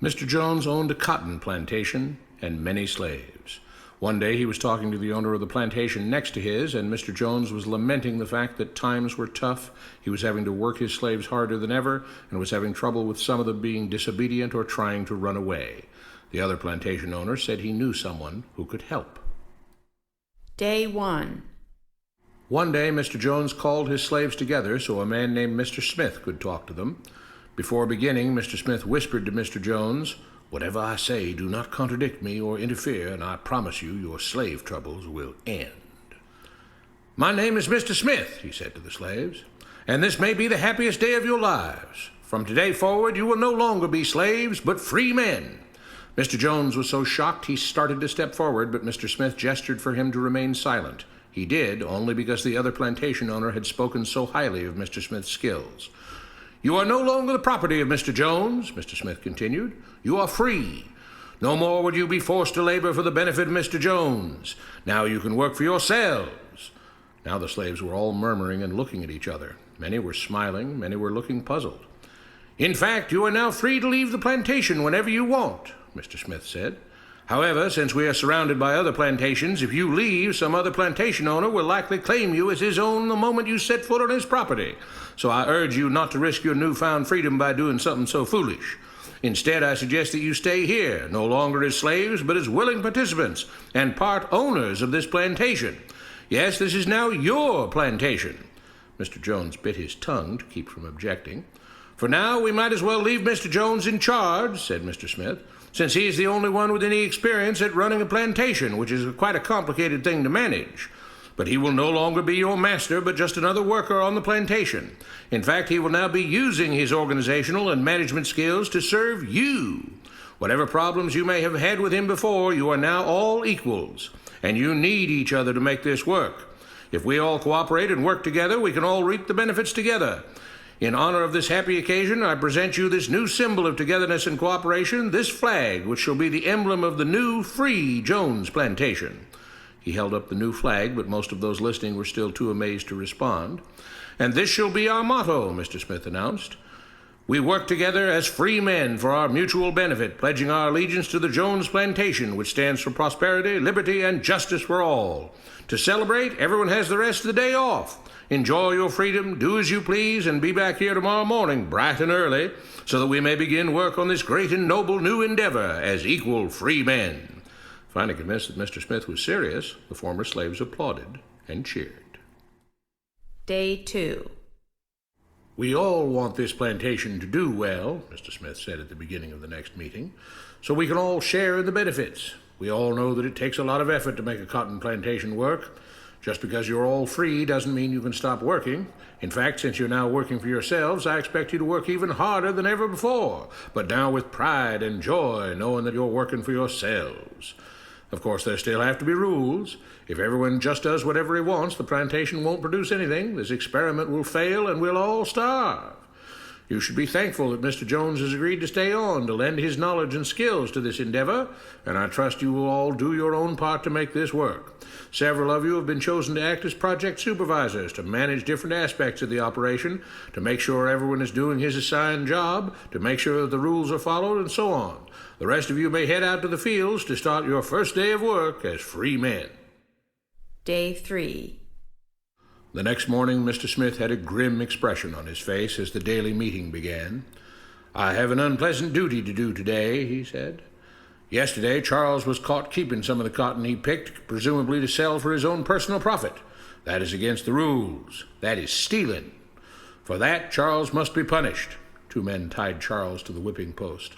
Mr. Jones owned a cotton plantation and many slaves. One day he was talking to the owner of the plantation next to his, and Mr. Jones was lamenting the fact that times were tough. He was having to work his slaves harder than ever, and was having trouble with some of them being disobedient or trying to run away. The other plantation owner said he knew someone who could help. Day 1. One day Mr. Jones called his slaves together so a man named Mr. Smith could talk to them. Before beginning, Mr. Smith whispered to Mr. Jones, "Whatever I say, do not contradict me or interfere, and I promise you your slave troubles will end." "My name is Mr. Smith," he said to the slaves, "and this may be the happiest day of your lives. From today forward, you will no longer be slaves, but free men." Mr. Jones was so shocked he started to step forward, but Mr. Smith gestured for him to remain silent. He did, only because the other plantation owner had spoken so highly of Mr. Smith's skills. "You are no longer the property of Mr. Jones," Mr. Smith continued. "You are free. No more would you be forced to labor for the benefit of Mr. Jones. Now you can work for yourselves." Now the slaves were all murmuring and looking at each other. Many were smiling, many were looking puzzled. "In fact, you are now free to leave the plantation whenever you want," Mr. Smith said. "However, since we are surrounded by other plantations, if you leave, some other plantation owner will likely claim you as his own the moment you set foot on his property. So I urge you not to risk your newfound freedom by doing something so foolish. Instead, I suggest that you stay here, no longer as slaves, but as willing participants and part owners of this plantation. Yes, this is now your plantation." Mr. Jones bit his tongue to keep from objecting. "For now, we might as well leave Mr. Jones in charge," said Mr. Smith, "since he is the only one with any experience at running a plantation, which is quite a complicated thing to manage. But he will no longer be your master, but just another worker on the plantation. In fact, he will now be using his organizational and management skills to serve you. Whatever problems you may have had with him before, you are now all equals, and you need each other to make this work. If we all cooperate and work together, we can all reap the benefits together. In honor of this happy occasion, I present you this new symbol of togetherness and cooperation, this flag, which shall be the emblem of the new, free Jones plantation." He held up the new flag, but most of those listening were still too amazed to respond. "And this shall be our motto," Mr. Smith announced. "We work together as free men for our mutual benefit, pledging our allegiance to the Jones plantation, which stands for prosperity, liberty, and justice for all. To celebrate, everyone has the rest of the day off. Enjoy your freedom, do as you please, and be back here tomorrow morning, bright and early, so that we may begin work on this great and noble new endeavor as equal free men." Finally convinced that Mr. Smith was serious, the former slaves applauded and cheered. Day 2. "We all want this plantation to do well," Mr. Smith said at the beginning of the next meeting, "so we can all share in the benefits. We all know that it takes a lot of effort to make a cotton plantation work. Just because you're all free doesn't mean you can stop working. In fact, since you're now working for yourselves, I expect you to work even harder than ever before, but now with pride and joy, knowing that you're working for yourselves. Of course, there still have to be rules. If everyone just does whatever he wants, the plantation won't produce anything. This experiment will fail, and we'll all starve. You should be thankful that Mr. Jones has agreed to stay on to lend his knowledge and skills to this endeavor, and I trust you will all do your own part to make this work. Several of you have been chosen to act as project supervisors to manage different aspects of the operation, to make sure everyone is doing his assigned job, to make sure that the rules are followed, and so on. The rest of you may head out to the fields to start your first day of work as free men." Day 3. The next morning, Mr. Smith had a grim expression on his face as the daily meeting began. "I have an unpleasant duty to do today," he said. "Yesterday, Charles was caught keeping some of the cotton he picked, presumably to sell for his own personal profit. That is against the rules. That is stealing. For that, Charles must be punished." 2 men tied Charles to the whipping post.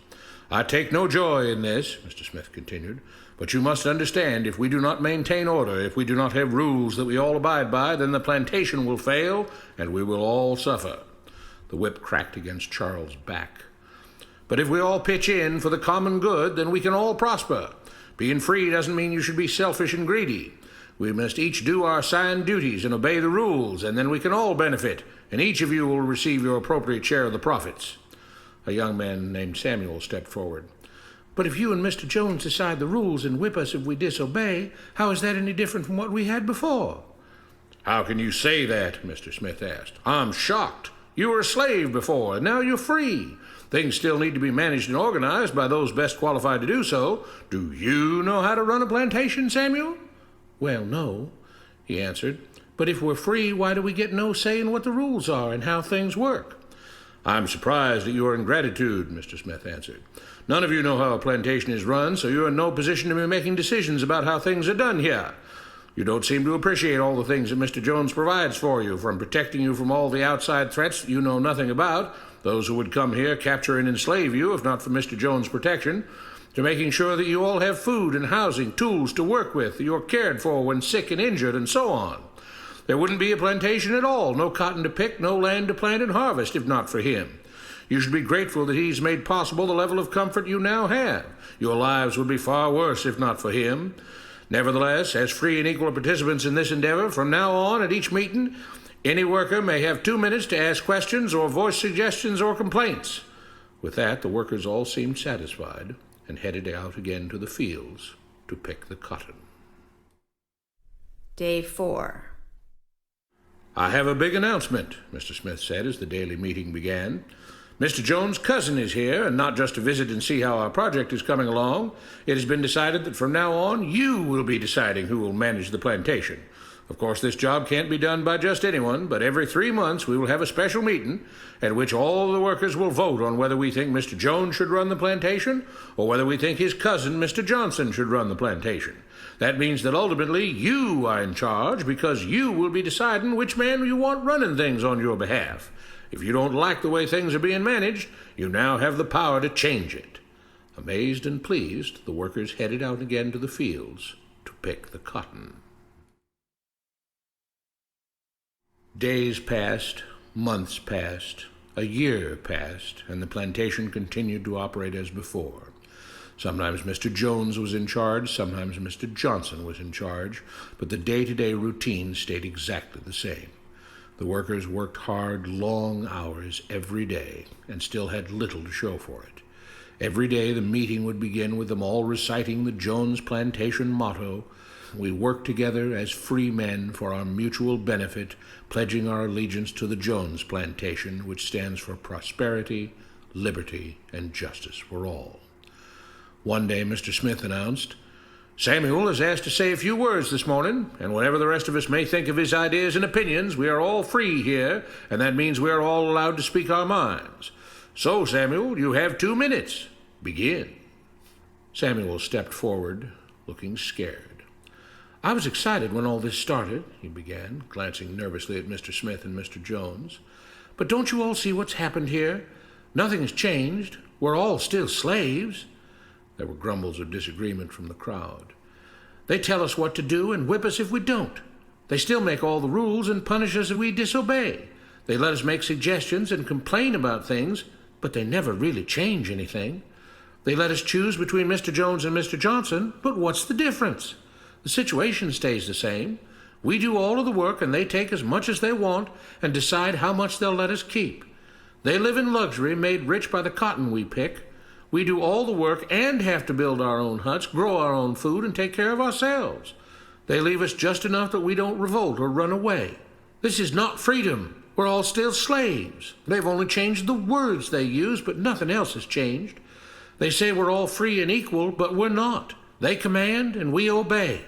"I take no joy in this," Mr. Smith continued, "but you must understand, if we do not maintain order, if we do not have rules that we all abide by, then the plantation will fail, and we will all suffer." The whip cracked against Charles' back. "But if we all pitch in for the common good, then we can all prosper. Being free doesn't mean you should be selfish and greedy. We must each do our assigned duties and obey the rules, and then we can all benefit, and each of you will receive your appropriate share of the profits." A young man named Samuel stepped forward. "But if you and Mr. Jones decide the rules and whip us if we disobey, how is that any different from what we had before?" "How can you say that?" Mr. Smith asked. "I'm shocked. You were a slave before, and now you're free. Things still need to be managed and organized by those best qualified to do so. Do you know how to run a plantation, Samuel?" "Well, no," he answered. "But if we're free, why do we get no say in what the rules are and how things work?" "I'm surprised at your ingratitude," Mr. Smith answered. "None of you know how a plantation is run, so you're in no position to be making decisions about how things are done here. You don't seem to appreciate all the things that Mr. Jones provides for you, from protecting you from all the outside threats that you know nothing about, those who would come here, capture and enslave you if not for Mr. Jones' protection, to making sure that you all have food and housing, tools to work with, that you're cared for when sick and injured, and so on. There wouldn't be a plantation at all, no cotton to pick, no land to plant and harvest, if not for him. You should be grateful that he's made possible the level of comfort you now have. Your lives would be far worse if not for him. Nevertheless, as free and equal participants in this endeavor, from now on at each meeting, any worker may have 2 minutes to ask questions or voice suggestions or complaints." With that, the workers all seemed satisfied and headed out again to the fields to pick the cotton. Day 4. "I have a big announcement," Mr. Smith said as the daily meeting began. "Mr. Jones' cousin is here, and not just to visit and see how our project is coming along. It has been decided that from now on, you will be deciding who will manage the plantation. Of course, this job can't be done by just anyone, but every 3 months we will have a special meeting at which all the workers will vote on whether we think Mr. Jones should run the plantation or whether we think his cousin, Mr. Johnson, should run the plantation. That means that ultimately you are in charge because you will be deciding which man you want running things on your behalf. If you don't like the way things are being managed, you now have the power to change it." Amazed and pleased, the workers headed out again to the fields to pick the cotton. Days passed, months passed, a year passed, and the plantation continued to operate as before. Sometimes Mr. Jones was in charge, sometimes Mr. Johnson was in charge, but the day-to-day routine stayed exactly the same. The workers worked hard, long hours every day, and still had little to show for it. Every day the meeting would begin with them all reciting the Jones Plantation motto, "We work together as free men for our mutual benefit, pledging our allegiance to the Jones Plantation, which stands for prosperity, liberty, and justice for all." One day Mr. Smith announced, "Samuel is asked to say a few words this morning, and whatever the rest of us may think of his ideas and opinions, we are all free here, and that means we are all allowed to speak our minds. So, Samuel, you have 2 minutes. Begin." Samuel stepped forward, looking scared. "I was excited when all this started," he began, glancing nervously at Mr. Smith and Mr. Jones. "But don't you all see what's happened here? Nothing has changed. We're all still slaves." There were grumbles of disagreement from the crowd. "They tell us what to do and whip us if we don't. They still make all the rules and punish us if we disobey. They let us make suggestions and complain about things, but they never really change anything. They let us choose between Mr. Jones and Mr. Johnson, but what's the difference? The situation stays the same. We do all of the work and they take as much as they want and decide how much they'll let us keep. They live in luxury, made rich by the cotton we pick. We do all the work and have to build our own huts, grow our own food, and take care of ourselves. They leave us just enough that we don't revolt or run away. This is not freedom. We're all still slaves. They've only changed the words they use, but nothing else has changed. They say we're all free and equal, but we're not. They command and we obey.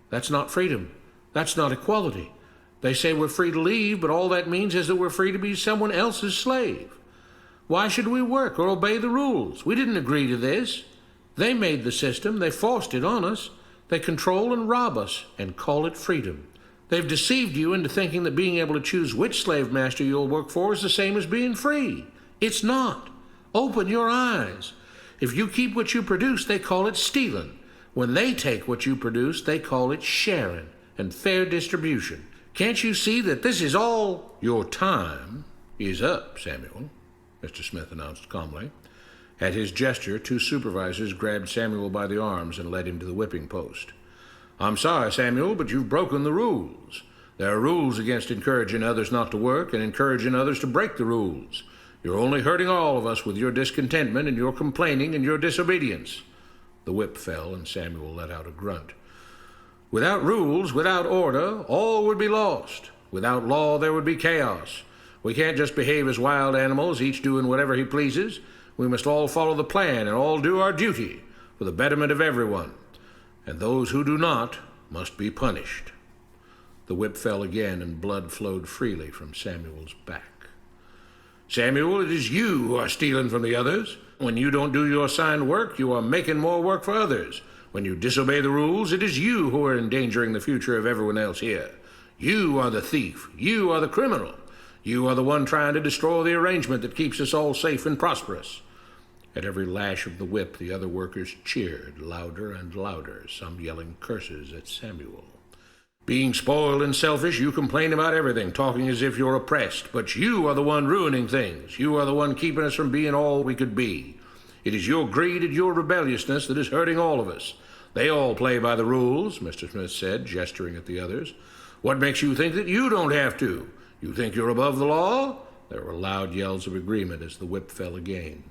That's not freedom. That's not equality. They say we're free to leave, but all that means is that we're free to be someone else's slave. Why should we work or obey the rules? We didn't agree to this. They made the system. They forced it on us. They control and rob us and call it freedom. They've deceived you into thinking that being able to choose which slave master you'll work for is the same as being free. It's not. Open your eyes. If you keep what you produce, they call it stealing. When they take what you produce, they call it sharing and fair distribution. Can't you see that this is all? Your time is up, Samuel, Mr. Smith announced calmly. At his gesture, 2 supervisors grabbed Samuel by the arms and led him to the whipping post. I'm sorry, Samuel, but you've broken the rules. There are rules against encouraging others not to work and encouraging others to break the rules. You're only hurting all of us with your discontentment and your complaining and your disobedience. The whip fell, and Samuel let out a grunt. Without rules, without order, all would be lost. Without law, there would be chaos. We can't just behave as wild animals, each doing whatever he pleases. We must all follow the plan and all do our duty for the betterment of everyone. And those who do not must be punished. The whip fell again, and blood flowed freely from Samuel's back. Samuel, it is you who are stealing from the others. When you don't do your assigned work, you are making more work for others. When you disobey the rules, it is you who are endangering the future of everyone else here. You are the thief. You are the criminal. You are the one trying to destroy the arrangement that keeps us all safe and prosperous. At every lash of the whip, the other workers cheered louder and louder, some yelling curses at Samuel. Being spoiled and selfish, you complain about everything, talking as if you're oppressed. But you are the one ruining things. You are the one keeping us from being all we could be. It is your greed and your rebelliousness that is hurting all of us. They all play by the rules, Mr. Smith said, gesturing at the others. What makes you think that you don't have to? You think you're above the law? There were loud yells of agreement as the whip fell again.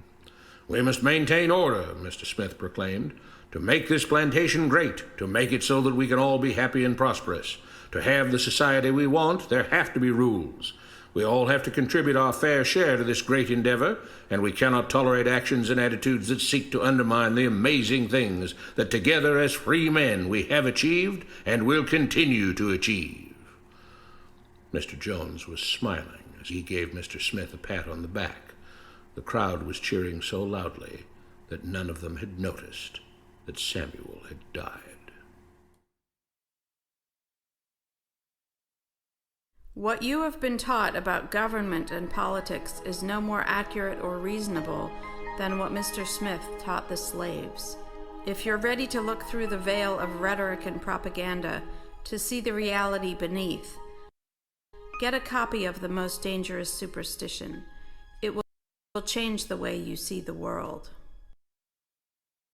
We must maintain order, Mr. Smith proclaimed, to make this plantation great, to make it so that we can all be happy and prosperous. To have the society we want, there have to be rules. We all have to contribute our fair share to this great endeavor, and we cannot tolerate actions and attitudes that seek to undermine the amazing things that together as free men we have achieved and will continue to achieve. Mr. Jones was smiling as he gave Mr. Smith a pat on the back. The crowd was cheering so loudly that none of them had noticed that Samuel had died. What you have been taught about government and politics is no more accurate or reasonable than what Mr. Smith taught the slaves. If you're ready to look through the veil of rhetoric and propaganda to see the reality beneath, get a copy of The Most Dangerous Superstition. It will change the way you see the world.